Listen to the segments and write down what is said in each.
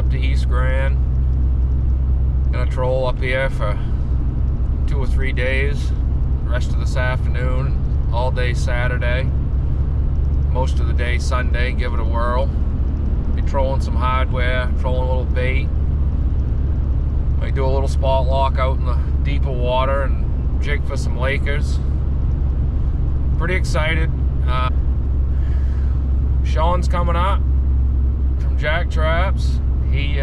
up to East Grand. Gonna troll up here for 2 or 3 days. Rest of this afternoon, all day Saturday, most of the day Sunday, give it a whirl. Be trolling some hardware, trolling a little bait. Might do a little spot lock out in the deeper water and jig for some Lakers. Pretty excited. Shawn's coming up from Jack Traps. He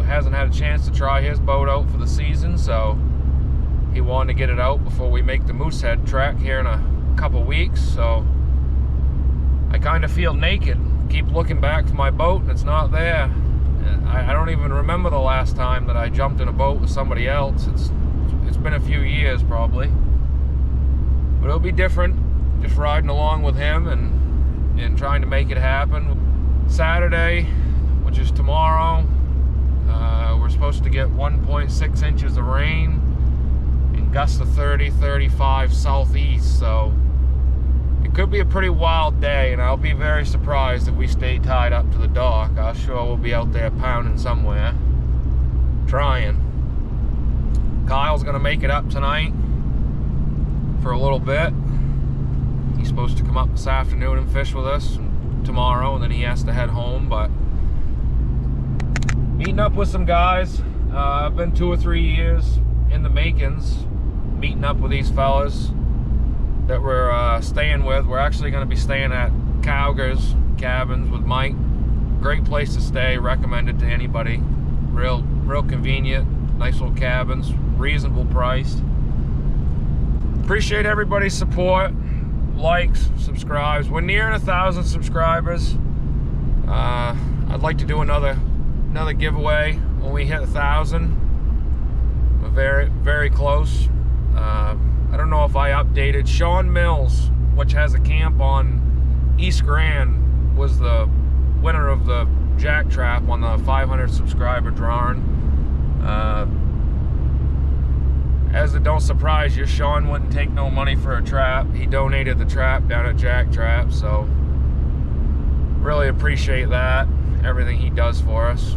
hasn't had a chance to try his boat out for the season, so he wanted to get it out before we make the Moosehead trek here in a couple weeks. So I kind of feel naked. Keep looking back for my boat and it's not there. I don't even remember the last time that I jumped in a boat with somebody else. It's been a few years probably, but it'll be different. Just riding along with him and trying to make it happen. Saturday, which is tomorrow, we're supposed to get 1.6 inches of rain and gusts of 30, 35 southeast, so it could be a pretty wild day, and I'll be very surprised if we stay tied up to the dock. I'm sure we'll be out there pounding somewhere, trying. Kyle's gonna make it up tonight for a little bit. He's supposed to come up this afternoon and fish with us tomorrow, and then he has to head home. But meeting up with some guys. I've been 2 or 3 years in the makings, meeting up with these fellas that we're staying with. We're actually going to be staying at Cowger's Cabins with Mike. Great place to stay, recommended to anybody. Real convenient, nice little cabins, reasonable priced. Appreciate everybody's support, likes, subscribes. We're nearing 1,000 subscribers. I'd like to do another giveaway when we hit 1,000. We're very close. I don't know if I updated. Shawn Mills, which has a camp on East Grand, was the winner of the Jack Trap on the 500 subscriber drawing. As it don't surprise you, Shawn wouldn't take no money for a trap. He donated the trap down at Jack Trap, so really appreciate that, everything he does for us.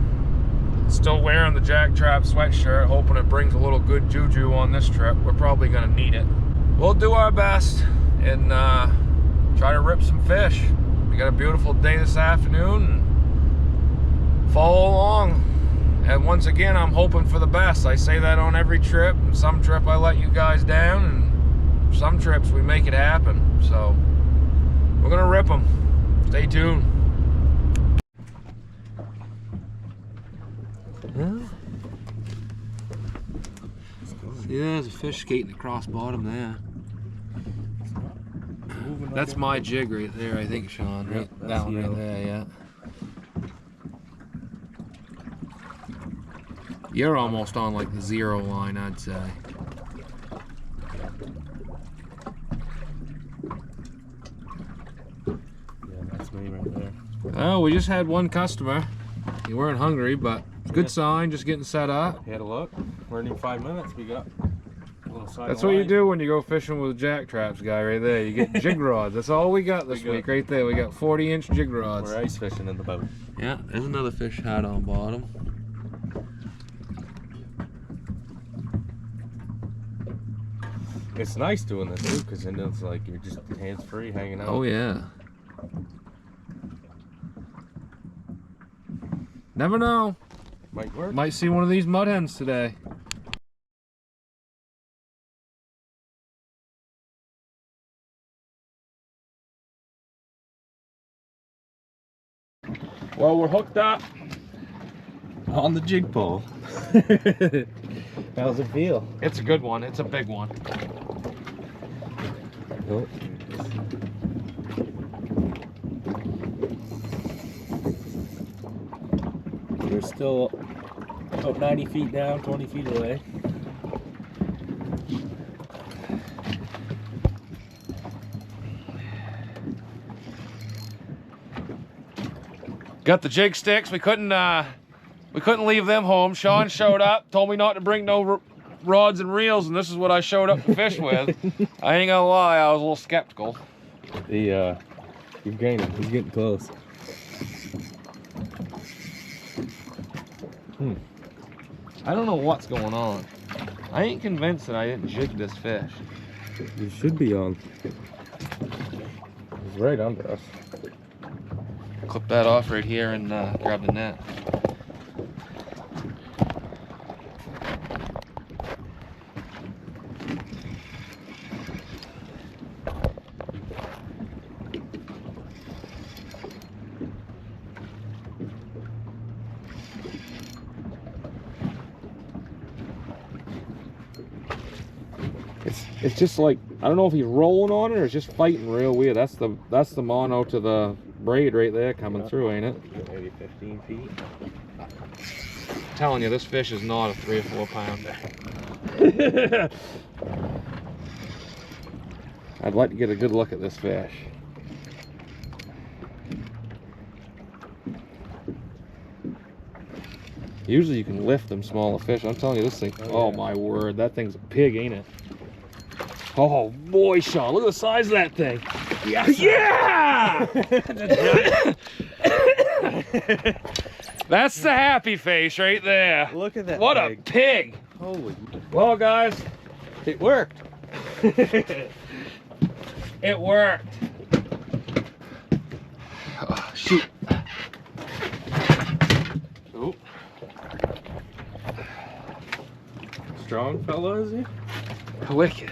Still wearing the Jack Trap sweatshirt, hoping it brings a little good juju on this trip. We're probably gonna need it. We'll do our best and try to rip some fish. We got a beautiful day this afternoon, and follow along. And once again, I'm hoping for the best. I say that on every trip, and some trip I let you guys down, and some trips we make it happen. So we're gonna rip them. Stay tuned. Yeah. See, there's a fish skating across bottom there. That's my jig right there, I think, Shawn. Right, yep, that one right there, yeah. You're almost on like the 0 line, I'd say. Yeah, that's me right there. Oh, we just had one customer. You weren't hungry, but good sign, just getting set up. Had a look. We're in 5 minutes. We got a little side. That's what you do when you go fishing with a Jack Traps guy right there. You get jig rods. That's all we got this week right there. We got 40-inch jig rods. We're ice fishing in the boat. Yeah, there's another fish hat on bottom. It's nice doing this too, because then it's like you're just hands-free hanging out. Oh yeah. Never know. Might work. Might see one of these mud hens today. Well, we're hooked up on the jig pole. How's it feel? It's a good one. It's a big one. Oh. We're still about 90 feet down, 20 feet away. Got the jig sticks. We couldn't leave them home. Shawn showed up, told me not to bring no rods and reels, and this is what I showed up to fish with. I ain't gonna lie, I was a little skeptical. He's gaining. He's getting close. I don't know what's going on. I ain't convinced that I didn't jig this fish. You should be on. He's right under us. Clip that off right here and grab the net. It's just like, I don't know if he's rolling on it or just fighting real weird. That's the mono to the braid right there coming through, ain't it? Maybe 15 feet. I'm telling you, this fish is not a 3 or 4 pounder. I'd like to get a good look at this fish. Usually you can lift them smaller fish. I'm telling you, this thing, oh my word, that thing's a pig, ain't it? Oh boy, Shawn, look at the size of that thing. Yes. Yeah! That's the happy face right there. Look at that. What pig. a pig. Holy. Well, guys, it worked. It worked. Oh, shoot. Oh. Strong fella, is he? Wicked.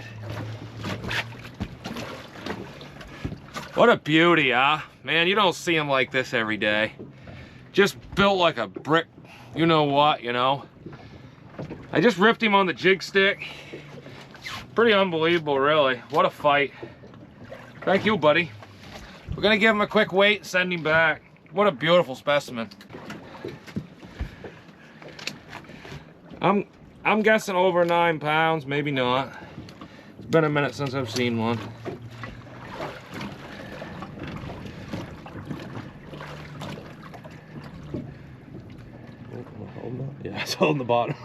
What a beauty, huh? Man, you don't see them like this every day. Just built like a brick, you know what, you know? I just ripped him on the jig stick. Pretty unbelievable, really. What a fight. Thank you, buddy. We're gonna give him a quick wait and send him back. What a beautiful specimen. I'm guessing over 9 pounds, maybe not. It's been a minute since I've seen one. Yeah, it's holding the bottom.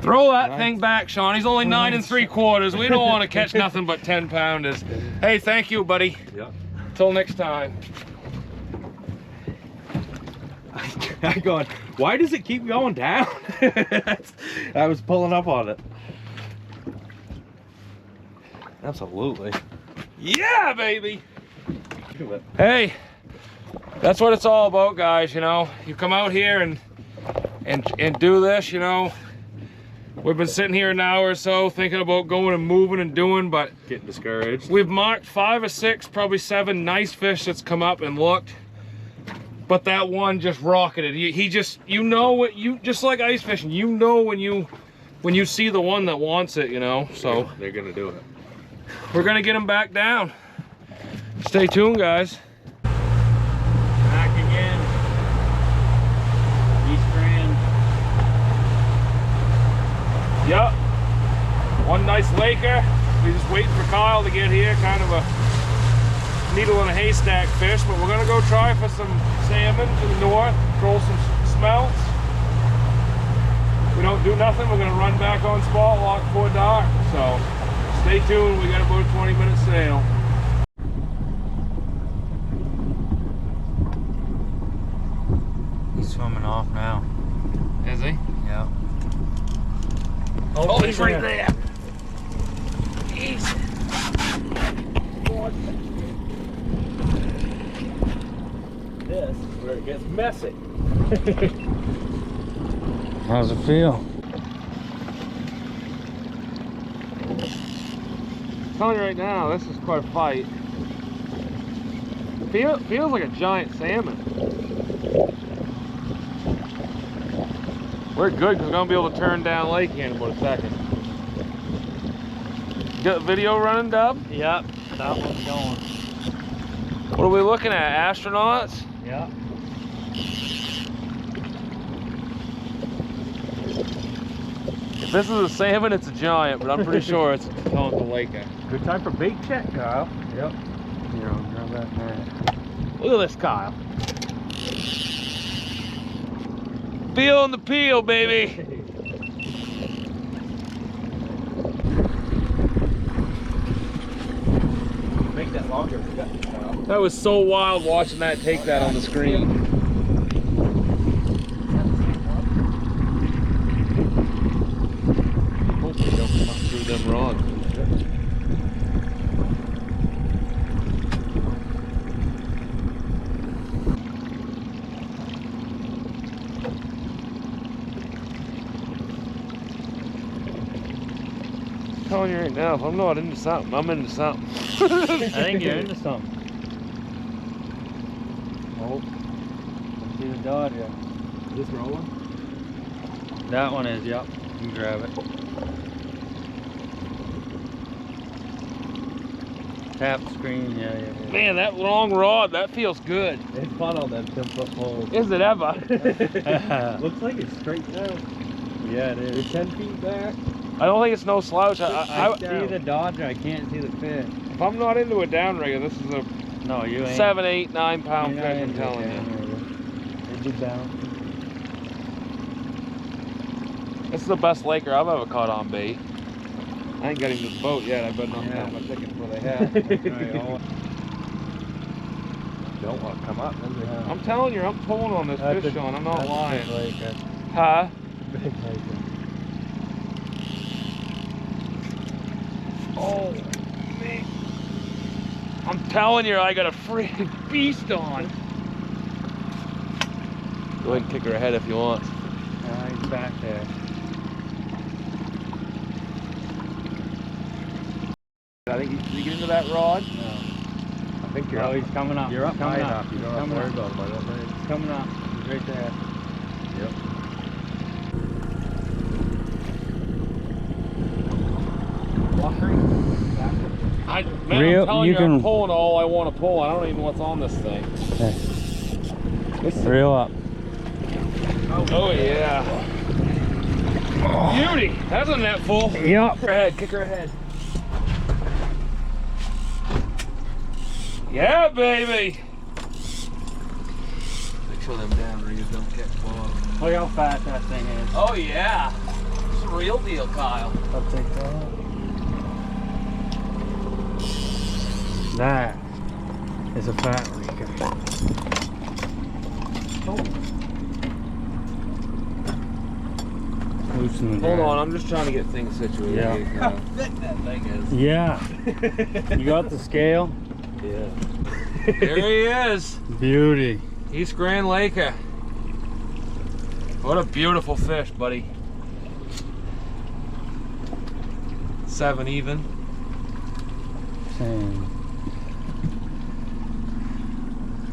Throw that thing back, Shawn. He's only 9 3/4. We don't want to catch nothing but 10 pounders. Hey, thank you, buddy. Yeah. Till next time. I going, why does it keep going down? I was pulling up on it. Absolutely. Yeah, baby. Hey, that's what it's all about, guys. You know, you come out here and do this. You know, we've been sitting here an hour or so thinking about going and moving and doing, but Getting discouraged. we've marked 5 or 6, probably 7 nice fish that's come up and looked. But that one just rocketed. He just, you know what, you just like ice fishing. You know when you see the one that wants it, you know. So They're gonna do it. we're gonna get him back down. Stay tuned, guys. Back again. East Grand. Yep. One nice laker. We're just waiting for Kyle to get here. Kind of a needle in a haystack fish, but we're gonna go try for some salmon to the north, throw some smelts. If we don't do nothing, we're gonna run back on spot lock before dark. So stay tuned, we got about a 20-minute sail. He's swimming off now. Is he? Yeah. Oh, he's right there. He's... This is where it gets messy. How's it feel? I'm telling you right now, this is quite a fight. Feels like a giant salmon. We're good because we're gonna be able to turn down lake here in about a second. You got the video running, Dub? Yep, that one's going. What are we looking at? Astronauts? Yep. If this is a salmon, it's a giant, but I'm pretty sure it's calling it the lake. Good time for bait check, Kyle. Yep. Here, I'll grab that net. Look at this, Kyle. Feeling the peel, baby. Make that longer if you got Kyle. That was so wild watching that take that on the screen. telling you right now, if I'm not into something, I'm into something. I think you're into something. Oh, let's see the Dodger. Is this rolling? That one is, yep. You can grab it. Tap screen, yeah. Man, that long rod, that feels good. It's fun on them 10-foot poles. Is it ever? Looks like it's straight down. Yeah, it is. You're 10 feet back. I don't think it's no slouch. I see the Dodger, I can't see the fish. If I'm not into a downrigger, this is a No, you ain't. 7, 8, 9 pound You're not fish, I'm into telling it, you. It'd be bound. This is the best laker I've ever caught on bait. I ain't got him to the boat yet. I better not count my chickens before they have. Don't want to come up, does it? I'm telling you, I'm pulling on this That's fish, a- Shawn. I'm not that's a lying. big laker. Huh? Big laker. Oh, man. I'm telling you, I got a freaking beast on. Go ahead and kick her ahead if you want. He's back there. I think you get into that rod. No. I think you're Oh, up. he's coming up. You're up He's high coming enough. up. You He's don't have to coming worry up. about him, I don't think. He's coming up. He's right there. Yep. Man, Reel- I'm telling you you, can- I'm pulling all I want to pull. I don't even know what's on this thing. Reel up. Oh, yeah. Beauty. That's a net full. Yep. Kick her ahead. Kick her ahead. Yeah, baby. Make sure them down riggers don't catch bottom. Look how fat that thing is. Oh, yeah. It's a real deal, Kyle. I'll take that. That is a fat leaker. Loosen the Hold drag. on, I'm just trying to get things situated. Yeah. Here, Kyle. How thick that thing is. Yeah. You got the scale? Yeah. There he is. Beauty. East Grand Laker. What a beautiful fish, buddy. 7 even. Same.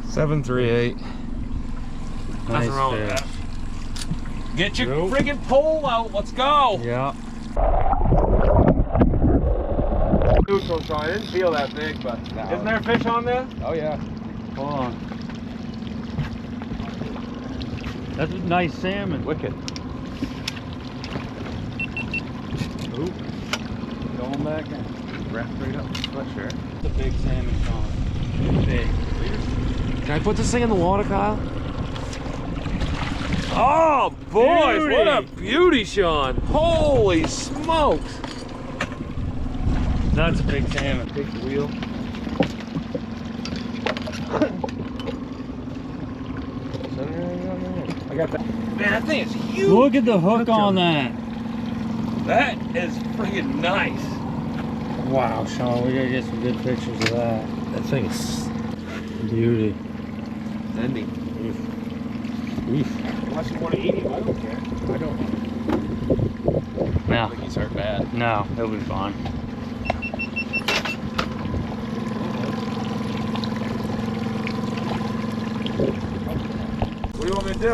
738. Nice Nothing wrong with fish. that. Get your Nope. friggin' pole out. Let's go. Yeah. Neutral, Shawn. I didn't feel that big, but No. isn't there a fish on there? Oh, yeah. Hold on. That's a nice salmon. Wicked. Ooh. Going back in. Wrapped right up the sweatshirt. It's a big salmon, Shawn. Big. Can I put this thing in the water, Kyle? Oh, boys, Beauty. what a beauty, Shawn. Holy smokes. That's a big salmon. Take the wheel. I got that. Man, that thing is huge. Look at the hook on that. That is friggin' nice. Wow, Shawn, we gotta get some good pictures of that. That thing is Beauty. ending. Unless you want to eat him, I don't care. I don't No, think he's hurt bad. no, he'll be fine. What do you want me to do?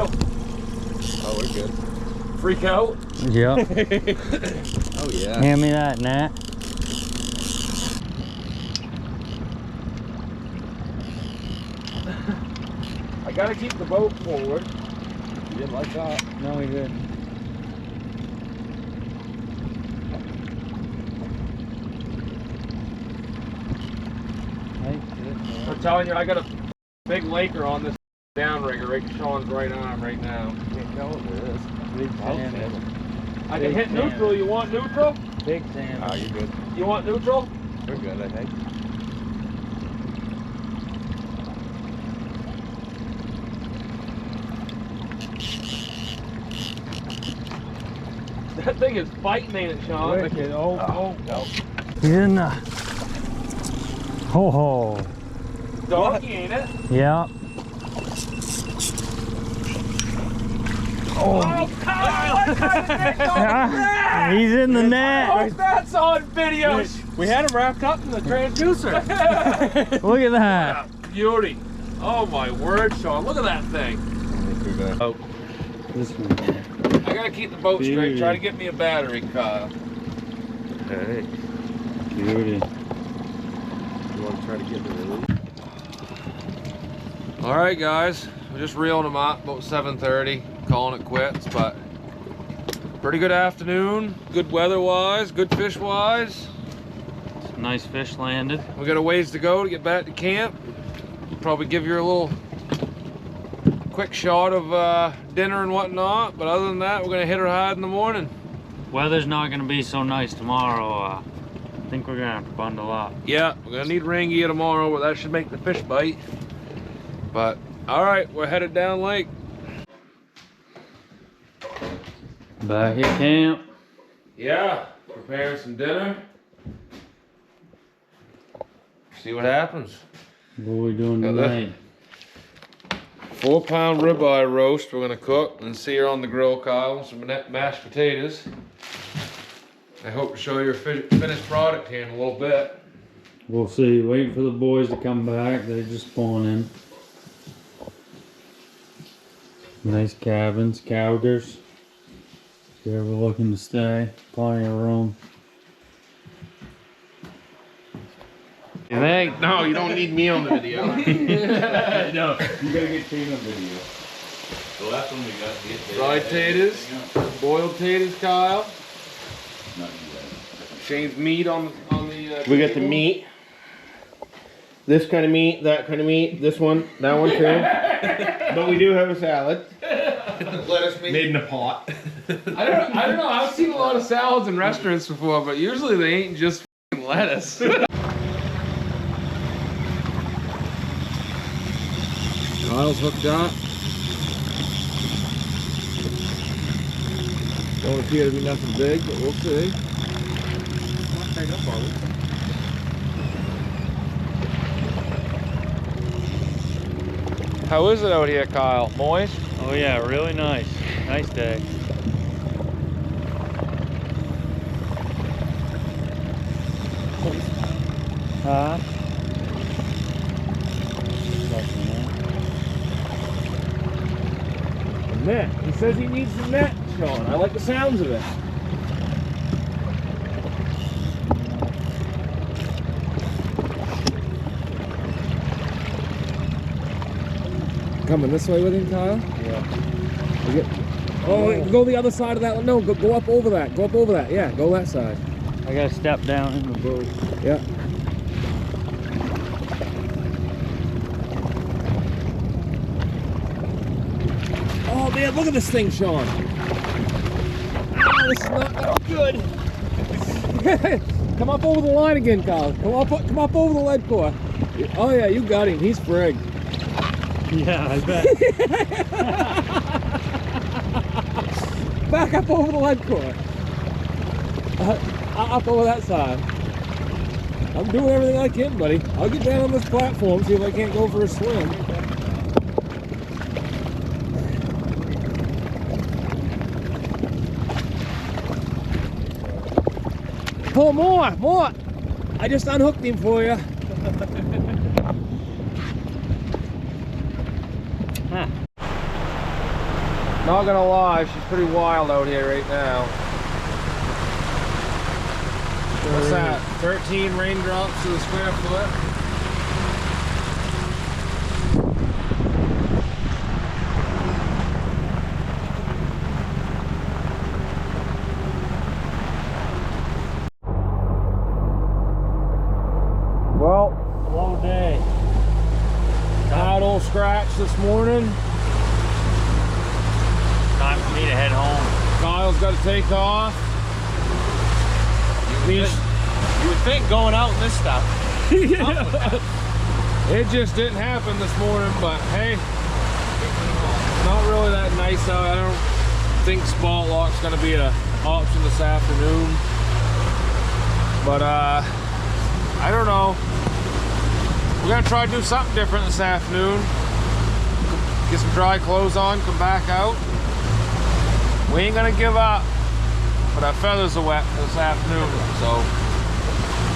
Oh, we're good. Freak out? Yep. Oh, yeah. Hand me that net. I gotta keep the boat forward. You didn't like that? No, he didn't. I'm telling you, I got a big laker on this downrigger right to Shawn's right arm right now. Can't tell what it is. Big I'll salmon. take it. I Big can hit salmon. neutral. You want neutral? Big salmon. Oh, you're good. You want neutral? We're good, I think. That thing is fighting, ain't it, Shawn? Wicked. Oh. No. He's in the. Ho ho. Doggy, ain't it? Yeah. Oh, Kyle! He's in the net. Oh, that's on video. We had him wrapped up in the transducer. Look at that. Beauty. Oh my word, Shawn. Look at that thing. Oh, This one. I gotta keep the boat straight. Try to get me a battery, Kyle. hey. Beauty. You want to try to get the release? All right, guys. We're just reeling them up. About 7:30. Calling it quits, but pretty good afternoon. Good weather-wise. Good fish-wise. Some nice fish landed. We got a ways to go to get back to camp. Probably give you a little quick shot of dinner and whatnot, but other than that, we're gonna hit her hard in the morning. Weather's not gonna be so nice tomorrow. I think we're gonna have to bundle up. Yeah, we're gonna need rain gear tomorrow, but that should make the fish bite. But all right, we're headed down lake. Back at camp. Yeah, preparing some dinner. See what happens. What are we doing Got that. tonight? 4-pound ribeye roast we're gonna cook and see her on the grill, Kyle, and some mashed potatoes. I hope to show you a finished product here in a little bit. We'll see. Waiting for the boys to come back. They're just spawning. Nice cabins, Cowgers. If you're ever looking to stay, plenty of room. You think? No, you don't need me on the video. No, you gotta get Shane on video. The last one we got to get Fried taters, boiled taters, Kyle. Shane's meat on the. We got the meat. This kind of meat, that kind of meat, this one, that one too. But we do have a salad. Lettuce meat. Made in a pot. I don't know. I've seen a lot of salads in restaurants before, but usually they ain't just f***ing lettuce. Kyle's hooked up. Don't appear to be nothing big, but we'll see. How is it out here, Kyle? Moist? Oh yeah, really nice. Nice day. Huh? Net. He says he needs some net, Shawn. I like the sounds of it. Coming this way with him, Kyle? Yeah. Oh, go the other side of that. No, go up over that. Go up over that. Yeah, go that side. I gotta step down in the boat. Yeah. Oh man, look at this thing, Shawn. Oh, this is not good. Come up over the line again, Kyle. Come up over the lead core. Oh yeah, you got him. He's frigged. Yeah, I bet. Back up over the lead core. Up over that side. I'm doing everything I can, buddy. I'll get down on this platform, see if I can't go for a swim. Oh, more! I just unhooked him for you. Huh. Not gonna lie, she's pretty wild out here right now. What's that? 13 raindrops to the square foot. Well, Slow day. bad old scratch this morning. Time for me to head home. Kyle's got to take off. You would think going out in this stuff. It just didn't happen this morning, but hey, not really that nice out. I don't think spot lock's gonna be an option this afternoon. But I don't know. We're gonna try to do something different this afternoon. Get some dry clothes on, come back out. we ain't gonna give up, but our feathers are wet this afternoon, so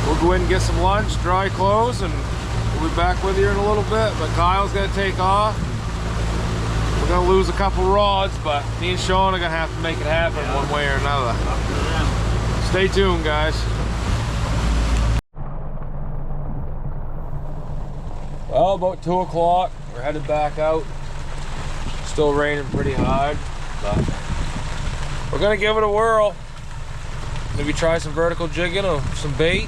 we'll go in and get some lunch, dry clothes, and we'll be back with you in a little bit. But Kyle's gonna take off. We're gonna lose a couple rods, but me and Shawn are gonna have to make it happen one way or another. Stay tuned, guys. Well, about 2 o'clock, we're headed back out. Still raining pretty hard, but we're gonna give it a whirl. Maybe try some vertical jigging or some bait.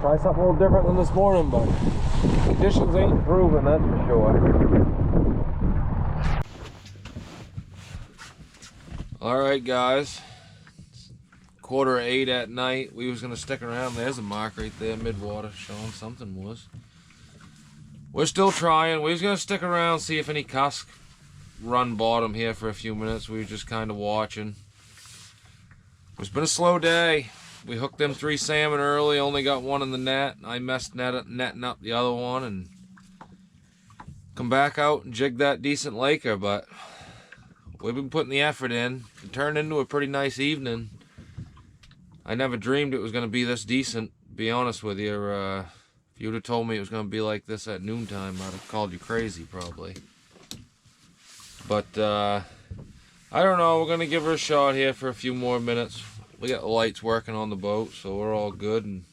Try something a little different than this morning, but conditions ain't improving, that's for sure. All right, guys. 7:45 at night. We was gonna stick around. There's a mark right there, mid-water, showing something was. We're still trying. We was gonna stick around, see if any cusk run bottom here for a few minutes. We were just kind of watching. It's been a slow day. We hooked them 3 salmon early, only got one in the net. I messed netting up the other one and come back out and jig that decent laker, but we've been putting the effort in. It turned into a pretty nice evening. I never dreamed it was going to be this decent, to be honest with you. If you would have told me it was going to be like this at noontime, I'd have called you crazy probably. But I don't know, we're going to give her a shot here for a few more minutes. We got the lights working on the boat, so we're all good, and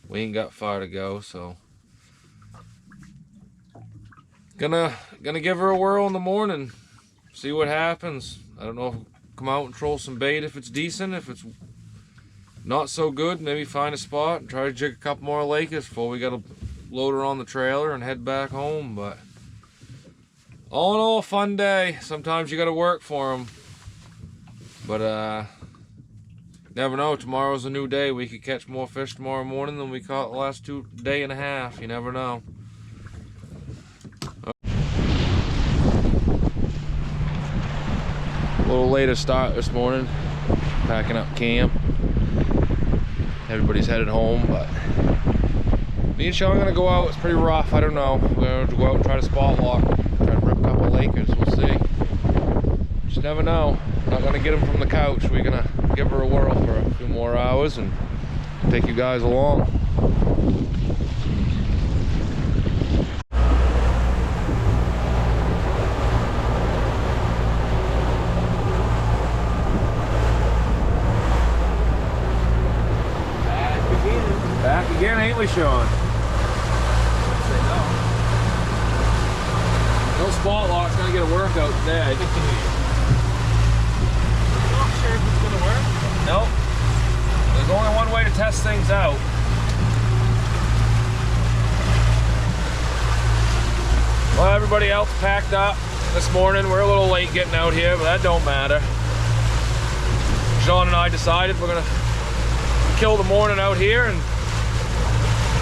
we ain't got far to go, so gonna give her a whirl in the morning, see what happens. I don't know if we'll come out and troll some bait if it's decent. If it's not so good, maybe find a spot and try to jig a couple more lakers before we gotta load her on the trailer and head back home. But all in all, a fun day. Sometimes you gotta work for them, but never know. Tomorrow's a new day. We could catch more fish tomorrow morning than we caught the last day and a half. You never know. A little later start this morning, packing up camp. Everybody's headed home, but me and Shawn are gonna go out. It's pretty rough. I don't know. We're gonna go out and try to spot lock, try to rip a couple of lakers. We'll see. Just never know. Not gonna get them from the couch. We're gonna give her a whirl for a few more hours and take you guys along. Back again, ain't we, Shawn? No spot lock's gonna get a workout today. You're not sure if it's gonna work? Nope. There's only one way to test things out. Well, everybody else packed up this morning. We're a little late getting out here, but that don't matter. Shawn and I decided we're gonna kill the morning out here and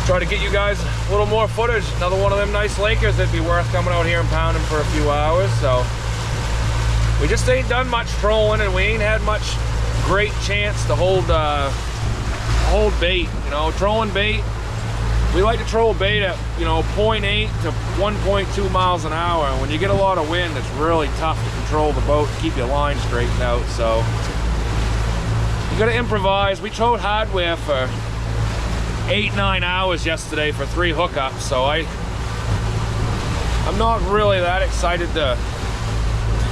try to get you guys a little more footage. Another one of them nice lakers that'd be worth coming out here and pounding for a few hours. So we just ain't done much trolling, and we ain't had much great chance to hold bait. You know, trolling bait, we like to troll bait at 0.8 to 1.2 miles an hour. And when you get a lot of wind, it's really tough to control the boat, to keep your line straightened out. So you gotta improvise. We trolled hardware for 8-9 hours yesterday for 3 hookups, so I'm not really that excited to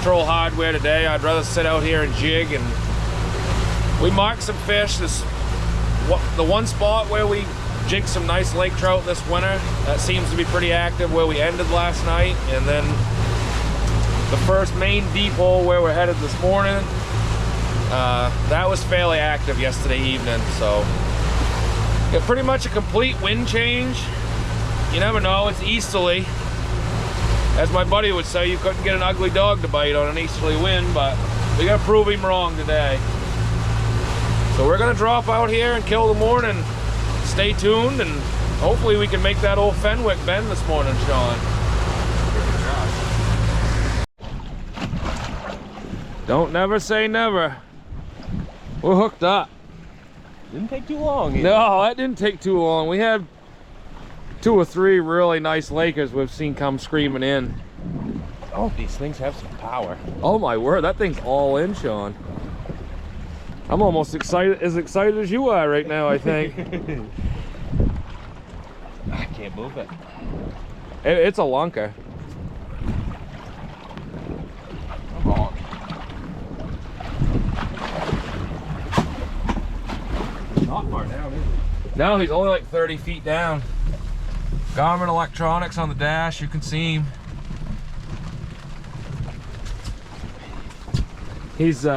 troll hardware today. I'd rather sit out here and jig, and we marked some fish. The one spot where we jigged some nice lake trout this winter, that seems to be pretty active, where we ended last night. And then the first main deep hole where we're headed this morning, that was fairly active yesterday evening. So yeah, pretty much a complete wind change. You never know, it's easterly. As my buddy would say, you couldn't get an ugly dog to bite on an easterly wind, but we gotta prove him wrong today. So we're gonna drop out here and kill the morning. Stay tuned, and hopefully we can make that old Fenwick bend this morning, Shawn. Don't never say never. We're hooked up. Didn't take too long either. No, that didn't take too long. We had 2 or 3 really nice lakers we've seen come screaming in. Oh, these things have some power. Oh my word, that thing's all in, Shawn. I'm almost as excited as you are right now, I think. I can't move it. It's a lunker. Come on. Not far down, is it? No, he's only like 30 feet down. Garmin electronics on the dash, you can see him. He's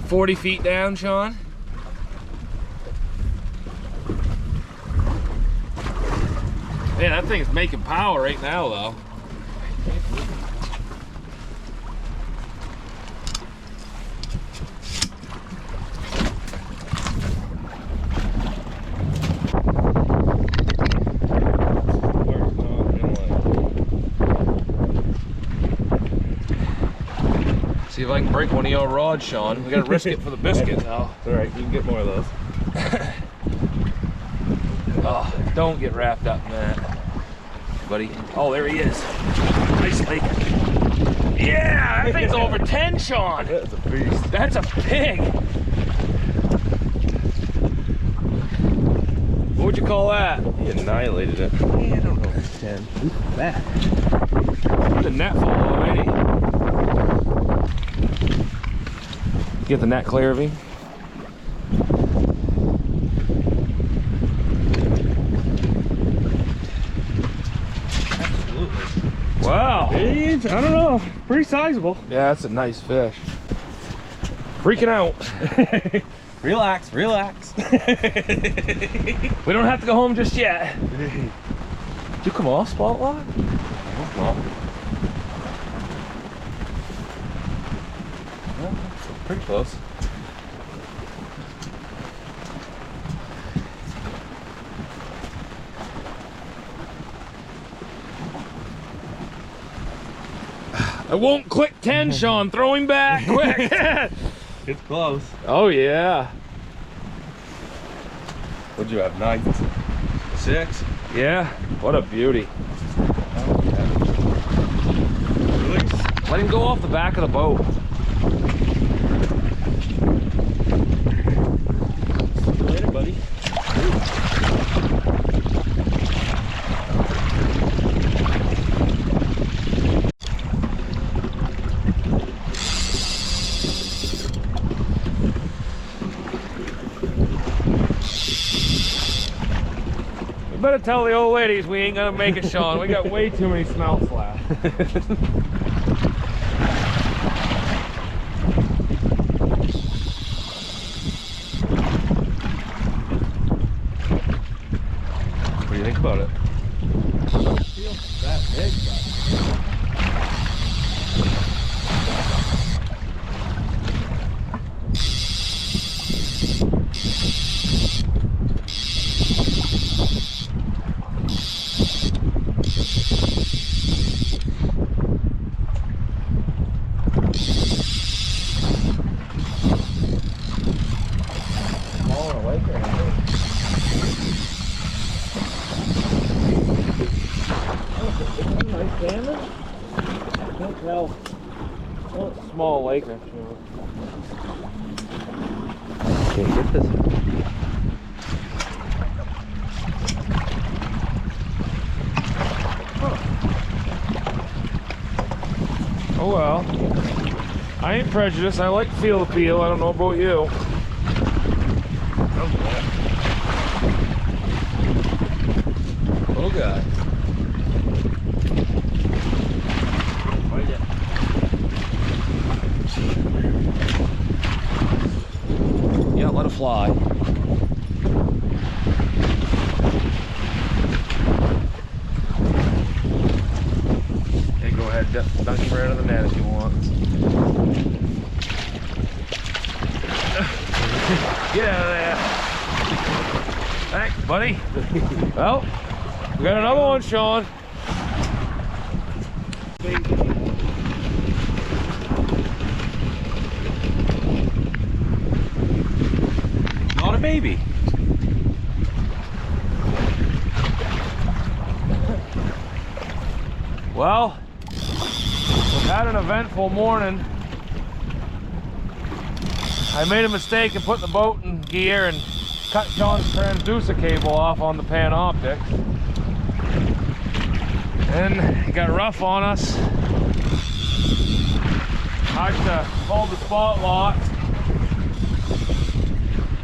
40 feet down, Shawn. Man, that thing's making power right now, though. See if I can break one of your rods, Shawn. We gotta risk it for the biscuit now. It's alright, you can get more of those. Oh, don't get wrapped up in that, buddy. Oh, there he is. Nice lake. Yeah, that thing's over 10, Shawn. That's a beast. That's a pig. What would you call that? He annihilated it. Yeah, I don't know if it's 10. Look at that. The net full already. Get the net clear of him. Absolutely. Wow. I don't know. Pretty sizable. Yeah, that's a nice fish. Freaking out. Relax, relax. We don't have to go home just yet. Did you come off spot lock? Pretty close. I won't click 10, Shawn. Throw him back quick. It's close. Oh, yeah. What'd you have? 9? 6? Yeah. What a beauty. Release. Let him go off the back of the boat. Later, buddy. We better tell the old ladies we ain't gonna make it, Shawn. We got way too many smelts left. What do you think about it? Feels that big, Salmon? I can't tell. Oh, it's a small lake next to it. Can't get this. Oh well. I ain't prejudiced. I like to feel the peel. I don't know about you. Oh god. Yeah, let it fly. Okay, go ahead, dunk him right on the net if you want. Get out of there. Thanks, buddy. Well, we got another one, Shawn. Not a baby. Well, we've had an eventful morning. I made a mistake and put the boat in gear and cut Shawn's transducer cable off on the Panoptic. And it got rough on us. Hard to hold the spot lock.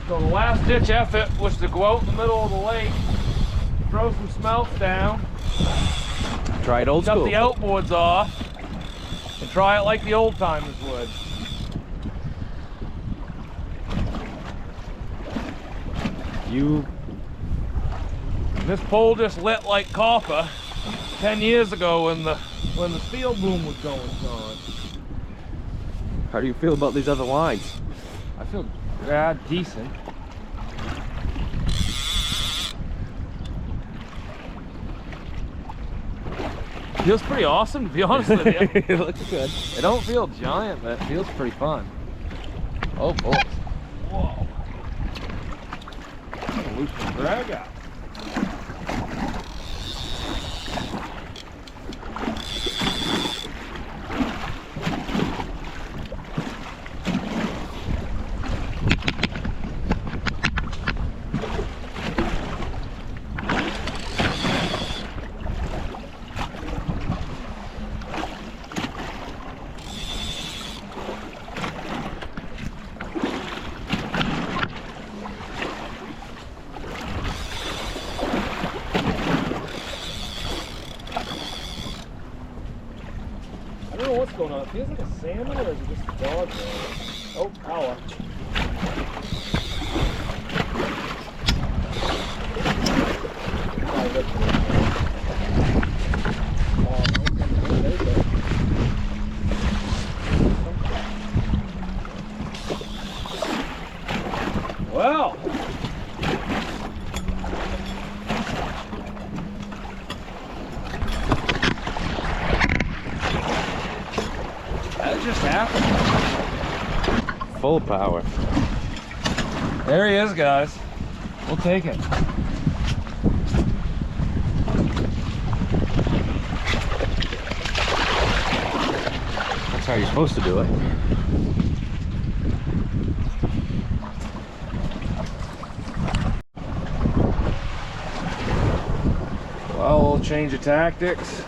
So the last ditch effort was to go out in the middle of the lake, throw some smelts down, Try it old school. shut the outboards off, and try it like the old timers would. This pole just lit like copper 10 years ago when the steel boom was going on. How do you feel about these other lines? I feel decent. Feels pretty awesome, to be honest with you. It looks good. It don't feel giant, but it feels pretty fun. Oh boy. Whoa. I'm gonna loosen the drag out. I don't know what's going on. It feels like a salmon, or is it just a dog? Oh, power. Well. That just happened. Full power. There he is, guys. We'll take it. That's how you're supposed to do it. Well, we'll change of tactics.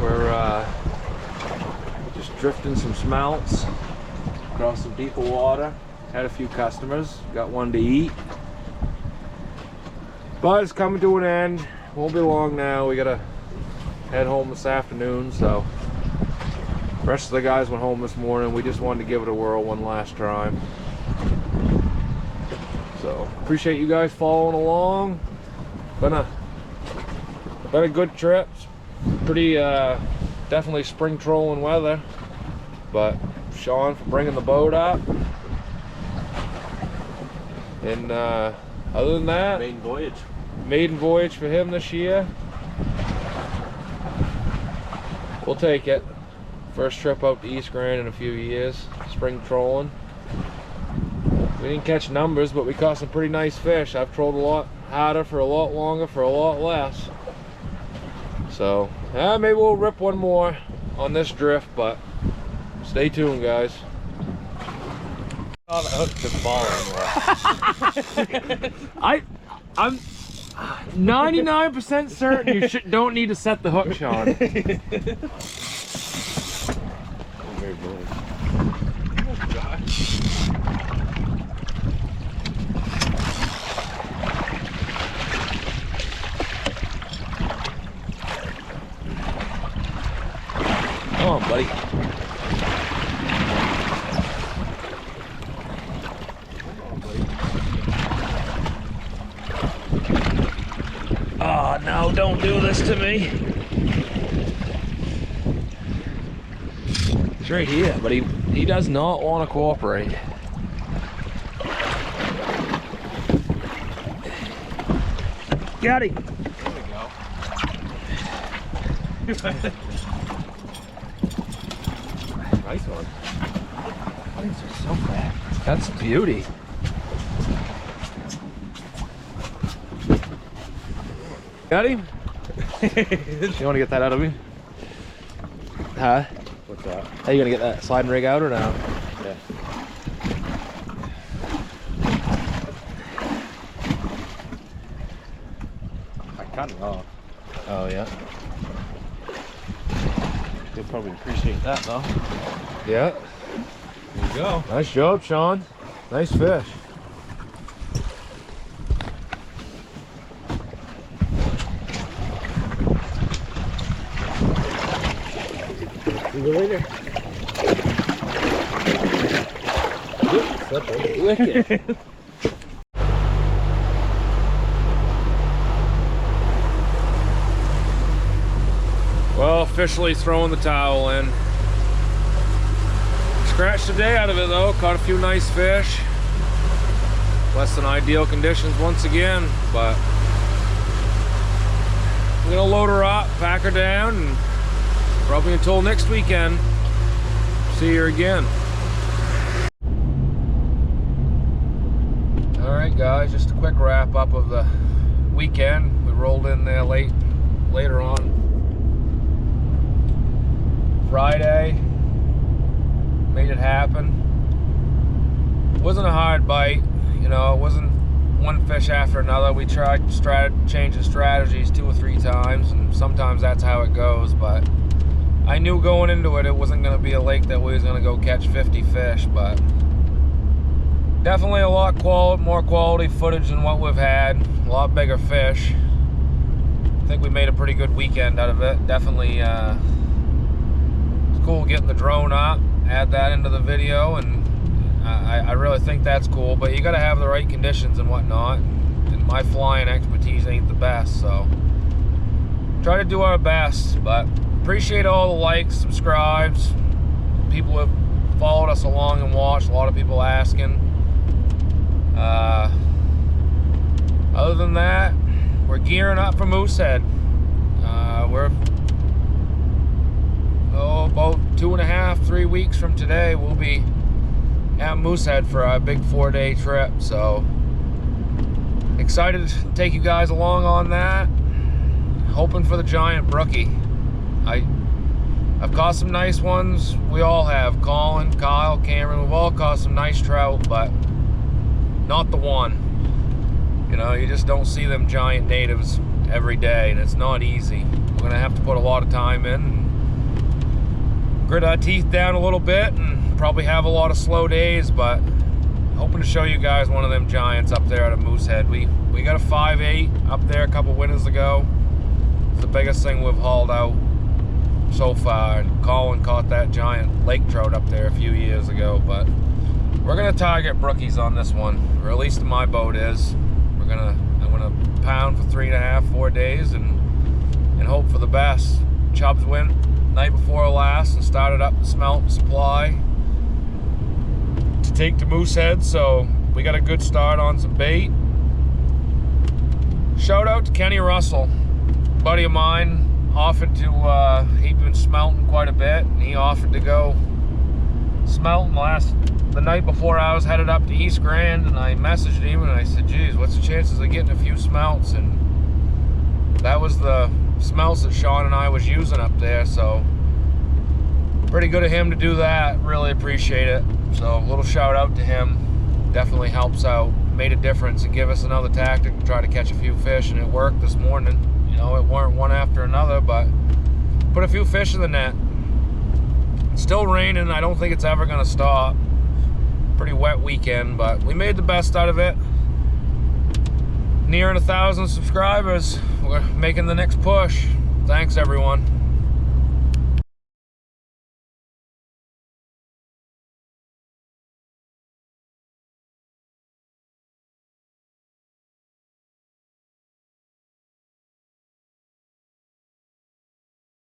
We're just drifting some smelts across some deeper water. Had a few customers, got one to eat. But it's coming to an end. Won't be long now. We gotta head home this afternoon, so the rest of the guys went home this morning. We just wanted to give it a whirl one last time. So appreciate you guys following along. Been a good trip. Pretty definitely spring trolling weather, but Shawn for bringing the boat up, and other than that, maiden voyage for him this year. We'll take it. First trip out to East Grand in a few years, spring trolling. We didn't catch numbers, but we caught some pretty nice fish. I've trolled a lot harder for a lot longer for a lot less. So maybe we'll rip one more on this drift, but stay tuned, guys. On the hook to fall anywhere. I'm 99% certain you don't need to set the hook, Shawn. Come on, buddy. Oh, no, don't do this to me. He's right here, but he does not want to cooperate. Got him. There we go. Nice one. These are so fat. That's beauty. Got him? You want to get that out of me? Huh? What's that? Are you gonna get that sliding rig out or no? Yeah. I cut it off. Oh yeah. You'll probably appreciate that though. Yeah. There you go. Nice job, Shawn. Nice fish. See you later. Wicked. Well, officially throwing the towel in. Scratched the day out of it though, caught a few nice fish. Less than ideal conditions once again, but I'm gonna load her up, pack her down, and probably until next weekend. See her again. Alright guys, just a quick wrap up of the weekend. We rolled in there later on Friday, made it happen. Wasn't a hard bite, you know, it wasn't one fish after another. We tried changing strategies 2 or 3 times, and sometimes that's how it goes, but I knew going into it, it wasn't going to be a lake that we was going to go catch 50 fish, but definitely a lot more quality footage than what we've had, a lot bigger fish. I think we made a pretty good weekend out of it. Definitely cool getting the drone up, add that into the video, and I really think that's cool, but you got to have the right conditions and whatnot, and my flying expertise ain't the best, so try to do our best. But appreciate all the likes, subscribes, people who have followed us along and watched, a lot of people asking. Other than that, we're gearing up for Moosehead. We're about 2.5, 3 weeks from today, we'll be at Moosehead for our big 4-day trip. So excited to take you guys along on that. Hoping for the giant brookie. I've caught some nice ones. We all have. Colin, Kyle, Cameron, we've all caught some nice trout, but not the one. You know, you just don't see them giant natives every day, and it's not easy. We're gonna have to put a lot of time in and grit our teeth down a little bit, and probably have a lot of slow days, but hoping to show you guys one of them giants up there at a Moosehead. We got a 5.8 up there a couple winters ago. It's the biggest thing we've hauled out so far, and Colin caught that giant lake trout up there a few years ago. But we're gonna target brookies on this one, or at least my boat is. I'm gonna pound for 3.5, 4 days and hope for the best. Chubbs went night before last and started up the smelt supply to take to Moosehead, so we got a good start on some bait. Shout out to Kenny Russell, buddy of mine, offered to he'd been smelting quite a bit, and he offered to go smelting the night before I was headed up to East Grand, and I messaged him and I said, geez, what's the chances of getting a few smelts? And that was the smelts that Shawn and I was using up there, so pretty good of him to do that. Really appreciate it. So a little shout out to him. Definitely helps out, made a difference, and give us another tactic to try to catch a few fish, and it worked this morning. You know, it weren't one after another, but put a few fish in the net. It's still raining. I don't think it's ever gonna stop. Pretty wet weekend, but we made the best out of it. Nearing 1,000 subscribers. We're making the next push. Thanks everyone.